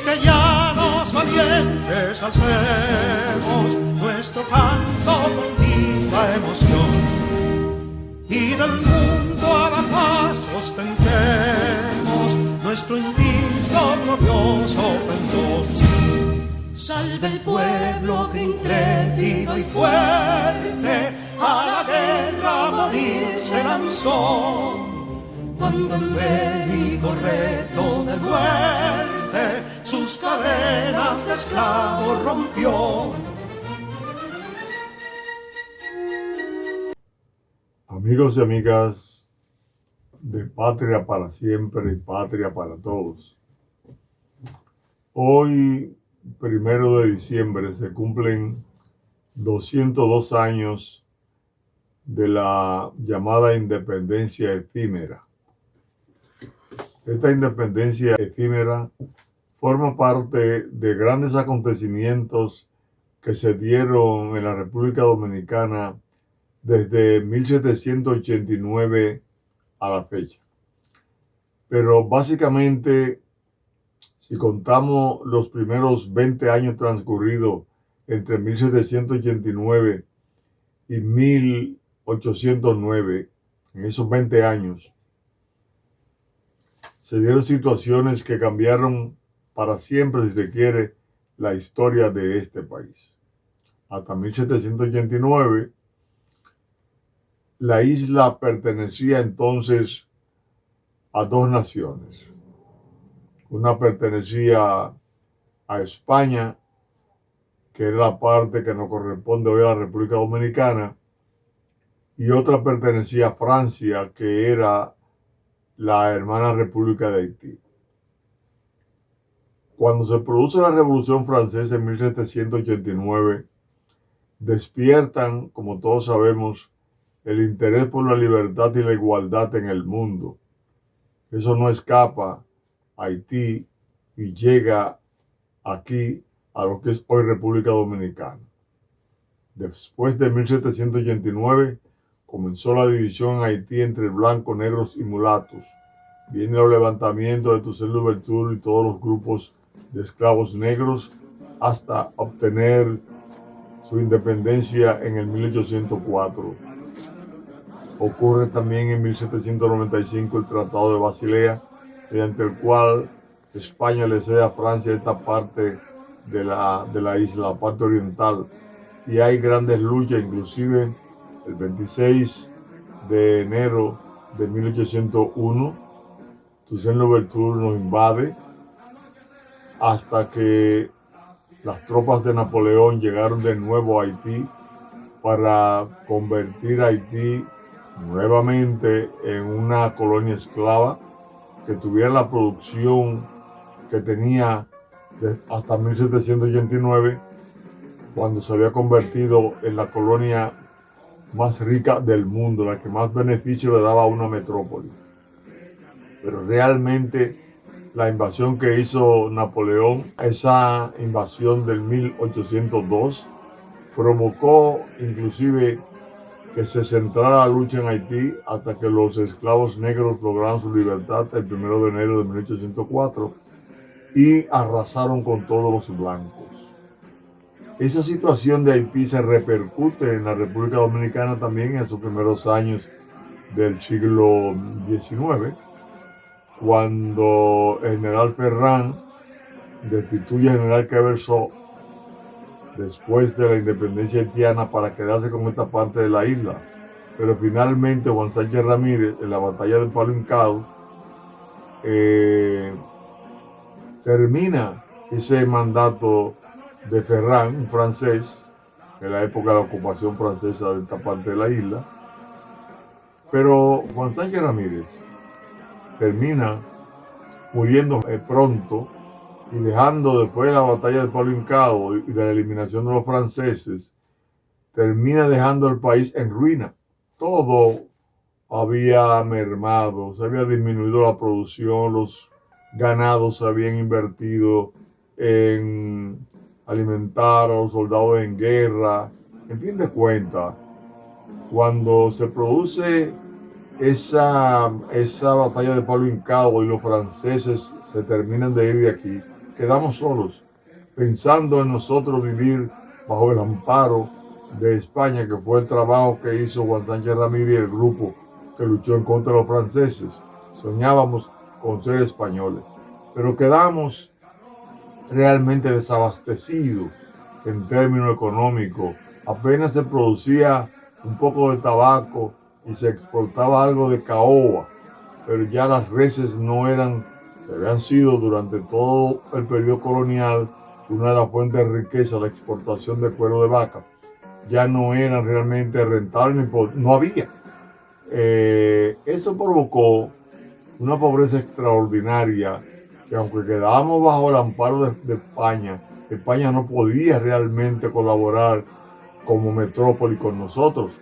que ya los valientes alcemos nuestro canto con viva emoción, y del mundo a la paz ostentemos nuestro invicto glorioso pendón. Salve el pueblo que intrépido y fuerte a la guerra a morir se lanzó, cuando en bélico reto de muerte sus cadenas de esclavos rompió. Amigos y amigas de Patria para Siempre y Patria para Todos, hoy, 1 de diciembre, se cumplen 202 años de la llamada independencia efímera. Esta independencia efímera forma parte de grandes acontecimientos que se dieron en la República Dominicana desde 1789 a la fecha. Pero básicamente, si contamos los primeros 20 años transcurridos entre 1789 y 1809, en esos 20 años, se dieron situaciones que cambiaron para siempre, si se quiere, la historia de este país. Hasta 1789, la isla pertenecía entonces a dos naciones. Una pertenecía a España, que era la parte que nos corresponde hoy a la República Dominicana, y otra pertenecía a Francia, que era la hermana República de Haití. Cuando se produce la Revolución Francesa en 1789, despiertan, como todos sabemos, el interés por la libertad y la igualdad en el mundo. Eso no escapa a Haití y llega aquí a lo que es hoy República Dominicana. Después de 1789, comenzó la división en Haití entre blancos, negros y mulatos. Viene el levantamiento de Toussaint Louverture y todos los grupos de esclavos negros hasta obtener su independencia en el 1804. Ocurre también en 1795 el Tratado de Basilea, mediante el cual España le cede a Francia esta parte de la isla, la parte oriental. Y hay grandes luchas, inclusive el 26 de enero de 1801, Toussaint Louverture nos invade hasta que las tropas de Napoleón llegaron de nuevo a Haití para convertir a Haití nuevamente en una colonia esclava que tuviera la producción que tenía hasta 1789, cuando se había convertido en la colonia más rica del mundo, la que más beneficio le daba a una metrópoli. Pero realmente la invasión que hizo Napoleón, esa invasión del 1802, provocó inclusive que se centrara la lucha en Haití hasta que los esclavos negros lograron su libertad el 1 de enero de 1804 y arrasaron con todos los blancos. Esa situación de Haití se repercute en la República Dominicana también en sus primeros años del siglo XIX, cuando el general Ferrán destituye al general Queversot después de la independencia haitiana para quedarse con esta parte de la isla. Pero finalmente Juan Sánchez Ramírez, en la batalla de Palo Hincado, termina ese mandato de Ferrán, un francés, en la época de la ocupación francesa de esta parte de la isla. Pero Juan Sánchez Ramírez termina muriendo pronto y dejando, después de la batalla de Palo Hincado y de la eliminación de los franceses, termina dejando el país en ruina. Todo había mermado, se había disminuido la producción, los ganados se habían invertido en alimentar a los soldados en guerra. En fin de cuentas, cuando se produce esa batalla de Palo Hincado y los franceses se terminan de ir de aquí, quedamos solos, pensando en nosotros vivir bajo el amparo de España, que fue el trabajo que hizo Juan Sánchez Ramírez y el grupo que luchó en contra de los franceses. Soñábamos con ser españoles, pero quedamos realmente desabastecidos en términos económicos. Apenas se producía un poco de tabaco y se exportaba algo de caoba, pero ya las reses no eran, habían sido durante todo el periodo colonial una de las fuentes de riqueza, la exportación de cuero de vaca. Ya no eran realmente rentables, no había. Eso provocó una pobreza extraordinaria, que aunque quedábamos bajo el amparo de España, España no podía realmente colaborar como metrópoli con nosotros,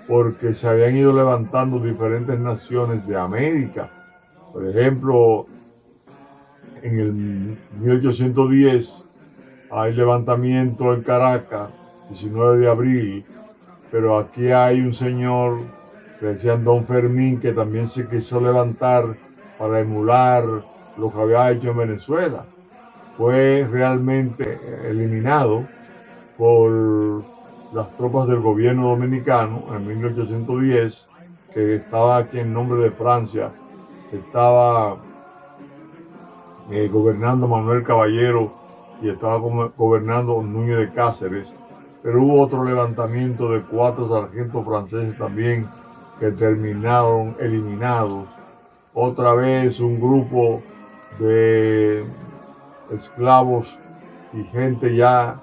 porque se habían ido levantando diferentes naciones de América. Por ejemplo, en el 1810 hay levantamiento en Caracas, 19 de abril, pero aquí hay un señor que decían Don Fermín, que también se quiso levantar para emular lo que había hecho en Venezuela. Fue realmente eliminado por las tropas del gobierno dominicano en 1810, que estaba aquí en nombre de Francia, estaba gobernando Manuel Caballero y estaba gobernando Núñez de Cáceres, pero hubo otro levantamiento de 4 sargentos franceses también que terminaron eliminados. Otra vez un grupo de esclavos y gente ya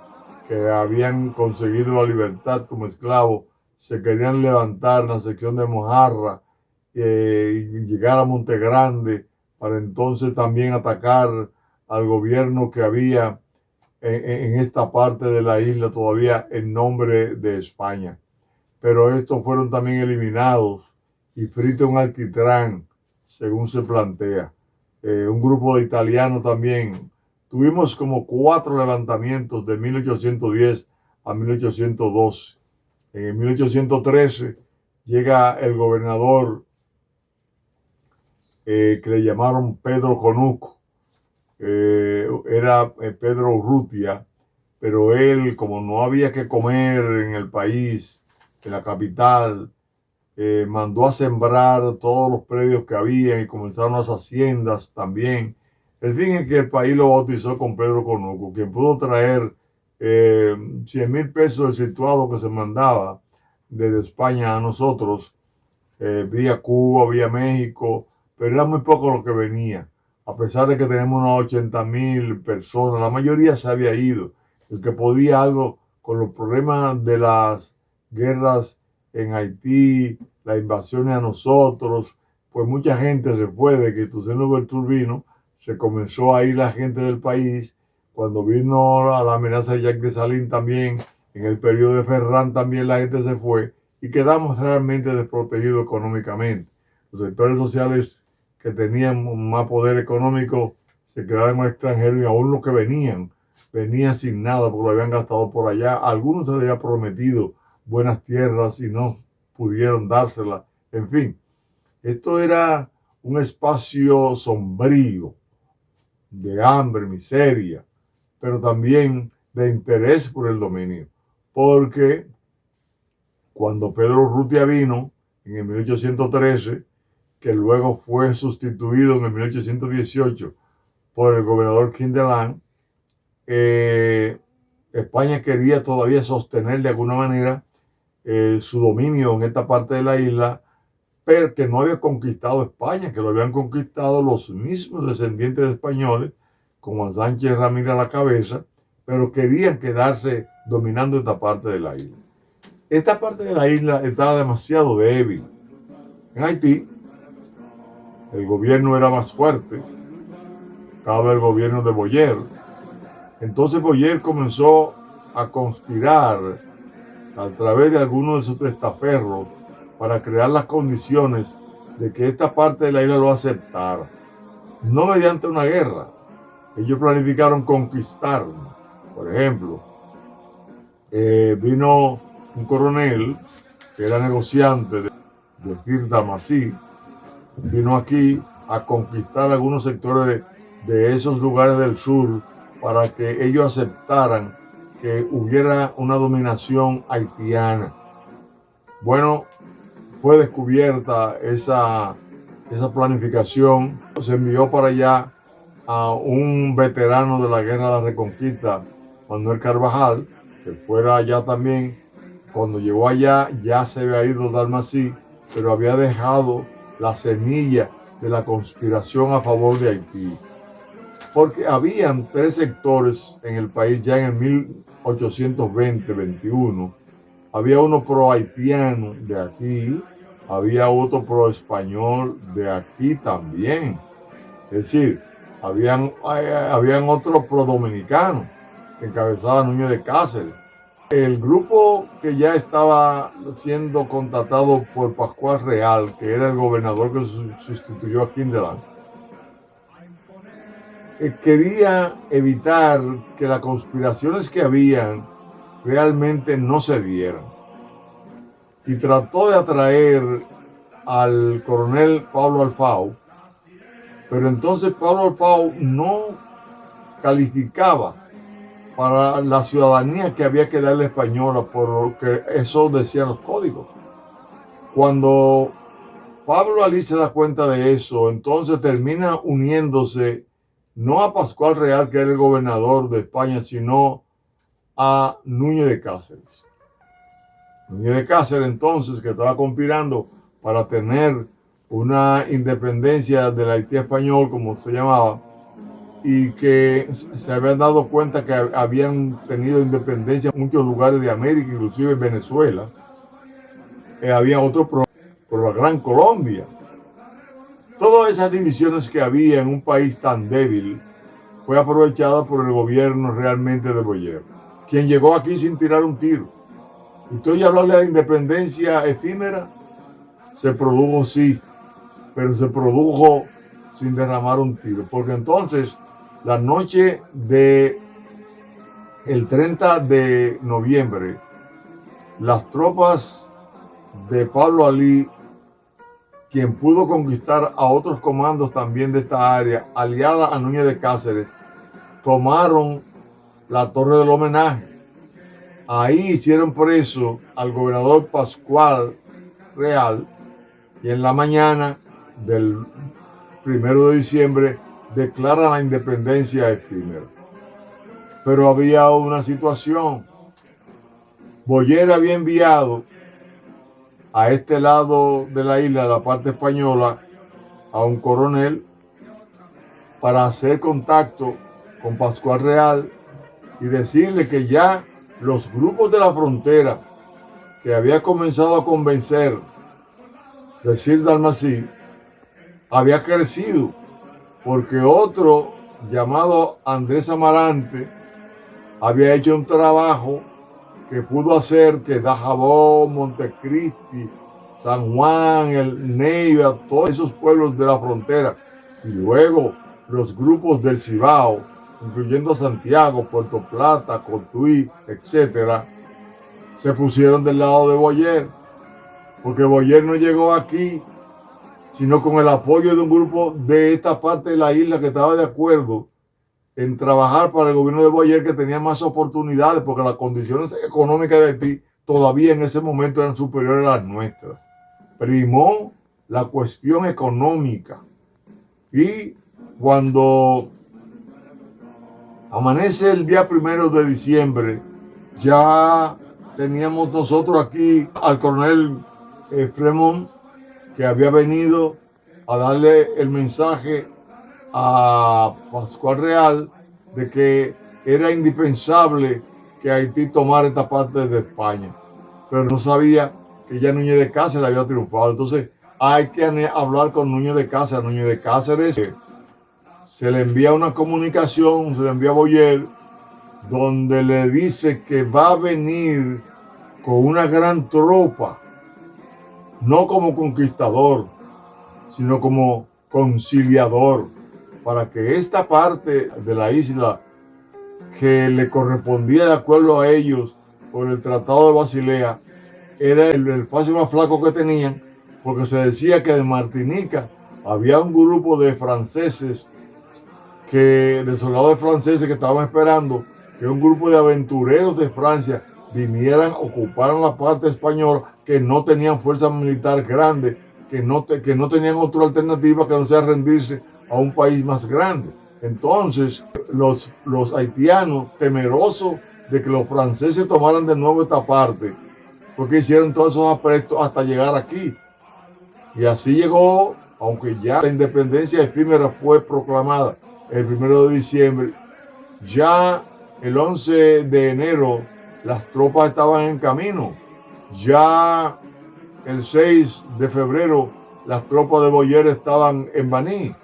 que habían conseguido la libertad como esclavos se querían levantar en la sección de Mojarra y llegar a Montegrande para entonces también atacar al gobierno que había en esta parte de la isla todavía en nombre de España. Pero estos fueron también eliminados y fritos en alquitrán, según se plantea. Un grupo de italianos también. Tuvimos como 4 levantamientos de 1810 a 1812. En el 1813 llega el gobernador que le llamaron Pedro Conuco. Era Pedro Urrutia, pero él, como no había que comer en el país, en la capital, mandó a sembrar todos los predios que había y comenzaron las haciendas también. El fin es que el país lo bautizó con Pedro Conuco, quien pudo traer 100,000 pesos del situado que se mandaba desde España a nosotros, vía Cuba, vía México, pero era muy poco lo que venía. A pesar de que tenemos unas 80,000 personas, la mayoría se había ido. El que podía algo con los problemas de las guerras en Haití, las invasiones a nosotros, pues mucha gente se fue. De que Tuceno Louverture vino, se comenzó a ir la gente del país. Cuando vino la amenaza de Jacques Dessalines también, en el periodo de Ferrand también la gente se fue y quedamos realmente desprotegidos económicamente. Los sectores sociales que tenían más poder económico se quedaron en el extranjero y aún los que venían sin nada porque lo habían gastado por allá. A algunos se les había prometido buenas tierras y no pudieron dárselas. En fin, esto era un espacio sombrío de hambre, miseria, pero también de interés por el dominio, porque cuando Pedro Urrutia vino en el 1813, que luego fue sustituido en el 1818 por el gobernador Kindelan, España quería todavía sostener de alguna manera su dominio en esta parte de la isla, pero que no había conquistado España, que lo habían conquistado los mismos descendientes de españoles, con Juan Sánchez Ramírez a la cabeza, pero querían quedarse dominando esta parte de la isla. Esta parte de la isla estaba demasiado débil. En Haití, el gobierno era más fuerte, estaba el gobierno de Boyer. Entonces Boyer comenzó a conspirar a través de algunos de sus testaferros para crear las condiciones de que esta parte de la isla lo aceptara. No mediante una guerra. Ellos planificaron conquistarnos. Por ejemplo, vino un coronel que era negociante de Fir Damasí, vino aquí a conquistar algunos sectores de esos lugares del sur para que ellos aceptaran que hubiera una dominación haitiana. Bueno, fue descubierta esa planificación. Se envió para allá a un veterano de la Guerra de la Reconquista, Manuel Carvajal, que fuera allá también. Cuando llegó allá ya se había ido Dalmací, pero había dejado la semilla de la conspiración a favor de Haití. Porque habían tres sectores en el país ya en el 1820-21. Había uno pro haitiano de aquí, había otro pro español de aquí también. Es decir, habían otros pro dominicanos que encabezaba Núñez de Cáceres. El grupo que ya estaba siendo contratado por Pascual Real, que era el gobernador que sustituyó a Kindeland, quería evitar que las conspiraciones que habían realmente no se dieran. Y trató de atraer al coronel Pablo Alfao, pero entonces Pablo Alfao no calificaba para la ciudadanía que había que darle española, porque eso decían los códigos. Cuando Pablo Alí se da cuenta de eso, entonces termina uniéndose no a Pascual Real, que era el gobernador de España, sino a Núñez de Cáceres. Núñez de Cáceres, entonces, que estaba conspirando para tener una independencia del Haití español, como se llamaba, y que se habían dado cuenta que habían tenido independencia en muchos lugares de América, inclusive en Venezuela. Había otro por la Gran Colombia. Todas esas divisiones que había en un país tan débil fue aprovechada por el gobierno realmente de Boyer, quien llegó aquí sin tirar un tiro. Usted ya habla de la independencia efímera, se produjo sí, pero se produjo sin derramar un tiro, porque entonces la noche del 30 de noviembre, las tropas de Pablo Alí, quien pudo conquistar a otros comandos también de esta área, aliada a Núñez de Cáceres, tomaron la Torre del Homenaje. Ahí hicieron preso al gobernador Pascual Real y en la mañana del 1 de diciembre declara la independencia efímera. Pero había una situación. Boyer había enviado a este lado de la isla, de la parte española, a un coronel para hacer contacto con Pascual Real y decirle que ya los grupos de la frontera que había comenzado a convencer de Sir Dalmací había crecido, porque otro llamado Andrés Amarante había hecho un trabajo que pudo hacer que Dajabón, Montecristi, San Juan, el Neiva, todos esos pueblos de la frontera, y luego los grupos del Cibao, incluyendo Santiago, Puerto Plata, Cotuí, etcétera, se pusieron del lado de Boyer, porque Boyer no llegó aquí sino con el apoyo de un grupo de esta parte de la isla que estaba de acuerdo en trabajar para el gobierno de Boyer, que tenía más oportunidades, porque las condiciones económicas de Haití todavía en ese momento eran superiores a las nuestras. Primó la cuestión económica. Y cuando amanece el día 1 de diciembre, ya teníamos nosotros aquí al coronel Fremont, que había venido a darle el mensaje a Pascual Real de que era indispensable que Haití tomara esta parte de España, pero no sabía que ya Núñez de Cáceres había triunfado. Entonces hay que hablar con Núñez de Cáceres. Núñez de Cáceres se le envía una comunicación, se le envía a Boyer, donde le dice que va a venir con una gran tropa, no como conquistador, sino como conciliador, para que esta parte de la isla que le correspondía de acuerdo a ellos por el Tratado de Basilea era el espacio más flaco que tenían, porque se decía que de Martinica había un grupo de franceses de soldados franceses que estaban esperando que un grupo de aventureros de Francia vinieran, ocuparan la parte española, que no tenían fuerza militar grande, que no tenían otra alternativa que no sea rendirse a un país más grande. Entonces, los haitianos, temerosos de que los franceses tomaran de nuevo esta parte, fue que hicieron todos esos aprestos hasta llegar aquí. Y así llegó, aunque ya la independencia efímera fue proclamada el 1 de diciembre, ya el 11 de enero las tropas estaban en camino. Ya el 6 de febrero las tropas de Boyer estaban en Baní.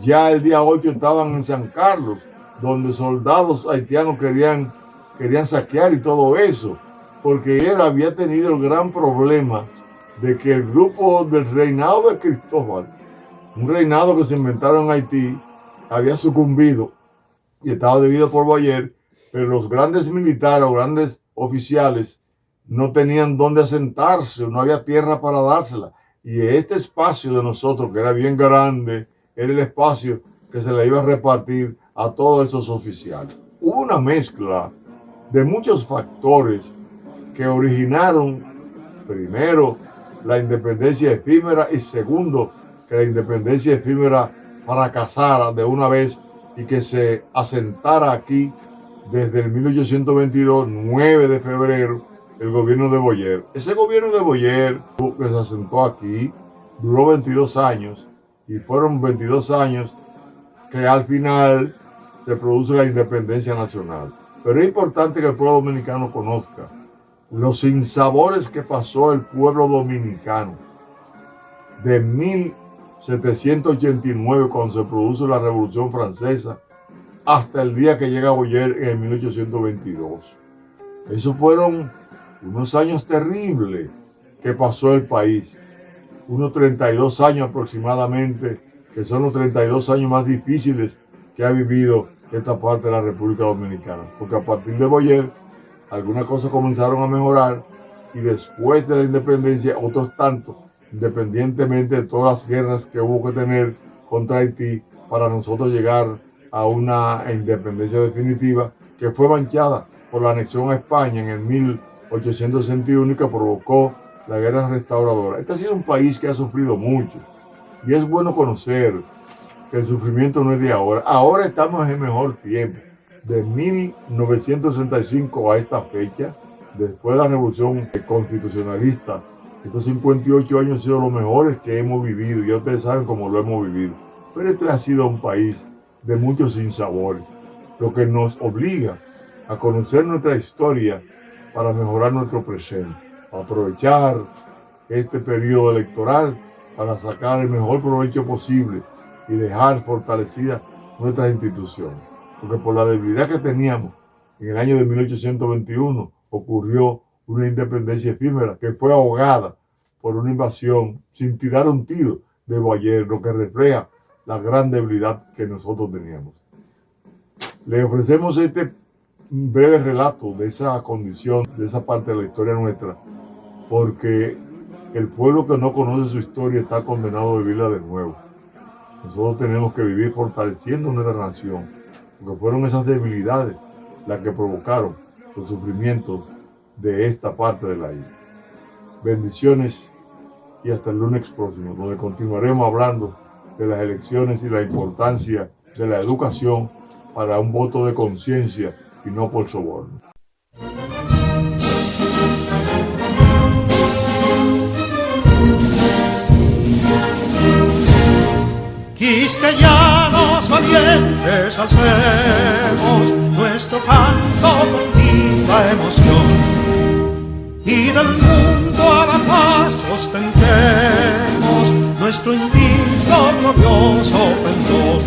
Ya el día 8 estaban en San Carlos, donde soldados haitianos querían saquear y todo eso, porque él había tenido el gran problema de que el grupo del reinado de Cristóbal, un reinado que se inventaron en Haití, había sucumbido y estaba dividido por Boyer, pero los grandes militares o grandes oficiales no tenían dónde asentarse, no había tierra para dársela. Y este espacio de nosotros, que era bien grande, era el espacio que se le iba a repartir a todos esos oficiales. Hubo una mezcla de muchos factores que originaron, primero, la independencia efímera y segundo, que la independencia efímera fracasara de una vez y que se asentara aquí desde el 1822, 9 de febrero, el gobierno de Boyer. Ese gobierno de Boyer que se asentó aquí duró 22 años y fueron 22 años que al final se produce la independencia nacional. Pero es importante que el pueblo dominicano conozca los sinsabores que pasó el pueblo dominicano de 1789, cuando se produce la Revolución Francesa, hasta el día que llega Boyer en 1822. Esos fueron unos años terribles que pasó el país. Unos 32 años aproximadamente, que son los 32 años más difíciles que ha vivido esta parte de la República Dominicana. Porque a partir de Boyer, algunas cosas comenzaron a mejorar y después de la independencia, otros tantos, independientemente de todas las guerras que hubo que tener contra Haití para nosotros llegar a una independencia definitiva que fue manchada por la anexión a España en el 1861 y que provocó la guerra restauradora. Este ha sido un país que ha sufrido mucho y es bueno conocer que el sufrimiento no es de ahora. Ahora estamos en mejor tiempo. De 1965 a esta fecha, después de la revolución constitucionalista, estos 58 años han sido los mejores que hemos vivido y ya ustedes saben cómo lo hemos vivido. Pero este ha sido un país de muchos sinsabores, lo que nos obliga a conocer nuestra historia para mejorar nuestro presente, a aprovechar este periodo electoral para sacar el mejor provecho posible y dejar fortalecidas nuestras instituciones. Porque por la debilidad que teníamos en el año de 1821 ocurrió una independencia efímera que fue ahogada por una invasión sin tirar un tiro de Boyer, lo que refleja la gran debilidad que nosotros teníamos. Le ofrecemos este breve relato de esa condición, de esa parte de la historia nuestra, porque el pueblo que no conoce su historia está condenado a vivirla de nuevo. Nosotros tenemos que vivir fortaleciendo nuestra nación, porque fueron esas debilidades las que provocaron los sufrimientos de esta parte de la isla. Bendiciones y hasta el lunes próximo, donde continuaremos hablando de las elecciones y la importancia de la educación para un voto de conciencia y no por soborno. Quisqueyanos valientes, alcemos nuestro canto con viva emoción, y del mundo a la paz ostentemos nuestro invicto glorioso pendón.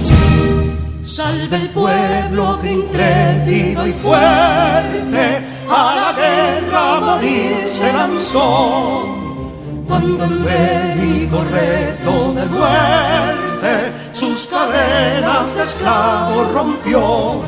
Salve el pueblo que intrépido y fuerte a la guerra a morir se lanzó, cuando el bélico reto de muerte sus cadenas de esclavos rompió.